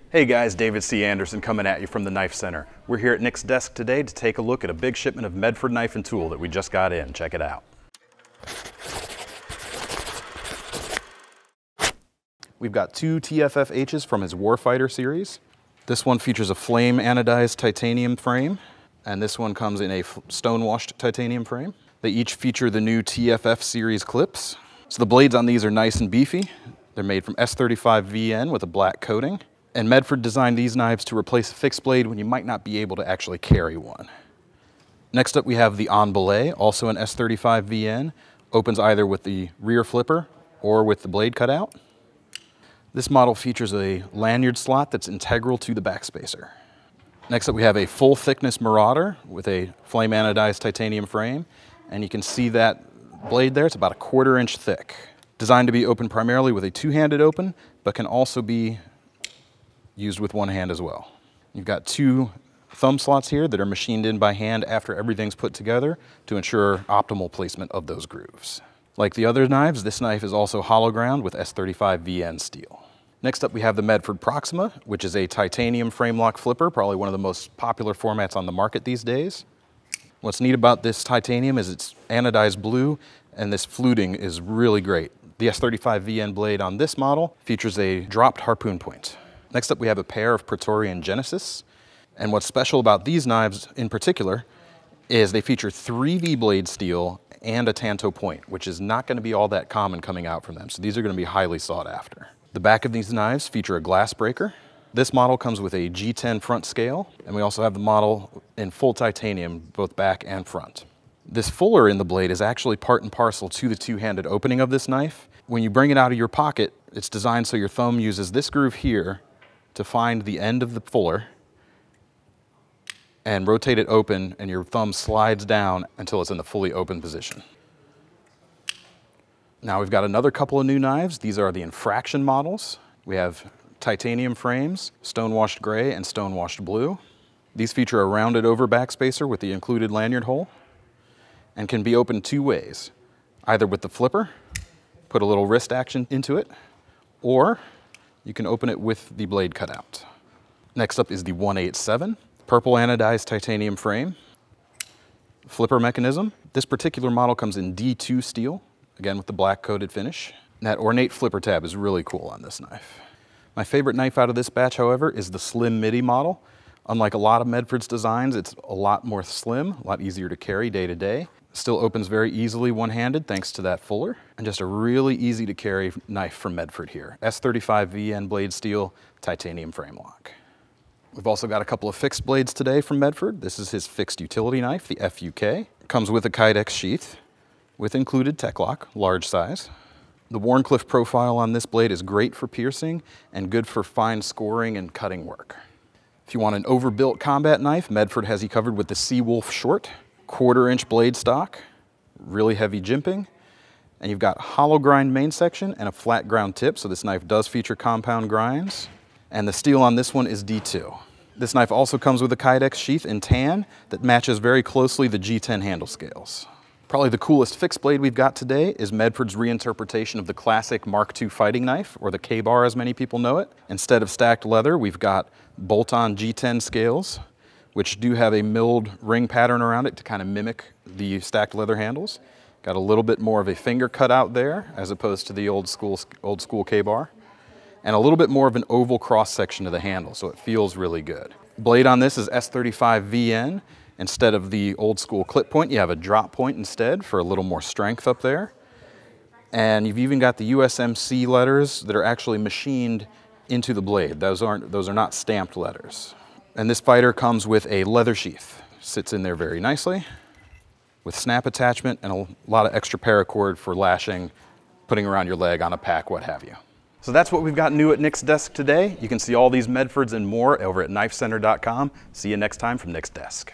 Hey guys, David C. Anderson coming at you from the Knife Center. We're here at Nick's desk today to take a look at a big shipment of Medford knife and tool that we just got in. Check it out. We've got two TFFHs from his Warfighter series. This one features a flame anodized titanium frame, and this one comes in a stone-washed titanium frame. They each feature the new TFF series clips. So the blades on these are nice and beefy. They're made from S35 VN with a black coating. And Medford designed these knives to replace a fixed blade when you might not be able to actually carry one. Next up we have the BELAY, also an S35 VN. Opens either with the rear flipper or with the blade cutout. This model features a lanyard slot that's integral to the backspacer. Next up we have a full thickness Marauder with a flame anodized titanium frame. And you can see that blade there, it's about a 1/4 inch thick. Designed to be opened primarily with a two-handed open, but can also be used with one hand as well. You've got two thumb slots here that are machined in by hand after everything's put together to ensure optimal placement of those grooves. Like the other knives, this knife is also hollow ground with S35 VN steel. Next up we have the Medford Proxima, which is a titanium frame lock flipper, probably one of the most popular formats on the market these days. What's neat about this titanium is it's anodized blue, and this fluting is really great. The S35 VN blade on this model features a dropped harpoon point. Next up we have a pair of Praetorian Genesis, and what's special about these knives in particular is they feature 3V blade steel and a tanto point, which is not going to be all that common coming out from them, so these are going to be highly sought after. The back of these knives feature a glass breaker. This model comes with a G10 front scale, and we also have the model in full titanium, both back and front. This fuller in the blade is actually part and parcel to the two-handed opening of this knife. When you bring it out of your pocket, it's designed so your thumb uses this groove here to find the end of the fuller and rotate it open, and your thumb slides down until it's in the fully open position. Now we've got another couple of new knives. These are the Infraction models. We have titanium frames, stone-washed gray and stone-washed blue. These feature a rounded over backspacer with the included lanyard hole and can be opened two ways, either with the flipper, put a little wrist action into it, or you can open it with the blade cutout. Next up is the 187, purple anodized titanium frame, flipper mechanism. This particular model comes in D2 steel, again with the black coated finish. And that ornate flipper tab is really cool on this knife. My favorite knife out of this batch, however, is the slim MIDI model. Unlike a lot of Medford's designs, it's a lot more slim, a lot easier to carry day to day. Still opens very easily one-handed thanks to that fuller, and just a really easy to carry knife from Medford here. S35 VN blade steel, titanium frame lock. We've also got a couple of fixed blades today from Medford. This is his fixed utility knife, the FUK. Comes with a Kydex sheath with included tech lock, large size. The WHARNCLIFFE profile on this blade is great for piercing and good for fine scoring and cutting work. If you want an overbuilt combat knife, Medford has you covered with the Seawolf short. 1/4 inch blade stock, really heavy jimping, and you've got hollow grind main section and a flat ground tip, so this knife does feature compound grinds, and the steel on this one is D2. This knife also comes with a Kydex sheath in tan that matches very closely the G10 handle scales. Probably the coolest fixed blade we've got today is Medford's reinterpretation of the classic Mark II fighting knife, or the K-bar as many people know it. Instead of stacked leather, we've got bolt-on G10 scales, which do have a milled ring pattern around it to kind of mimic the stacked leather handles. Got a little bit more of a finger cutout there as opposed to the old school K-bar. And a little bit more of an oval cross section to the handle, so it feels really good. Blade on this is S35 VN. Instead of the old school clip point, you have a drop point instead for a little more strength up there. And you've even got the USMC letters that are actually machined into the blade. Those are not stamped letters. And this fighter comes with a leather sheath. Sits in there very nicely with snap attachment and a lot of extra paracord for lashing, putting around your leg on a pack, what have you. So that's what we've got new at Nick's desk today. You can see all these Medfords and more over at KnifeCenter.com. See you next time from Nick's desk.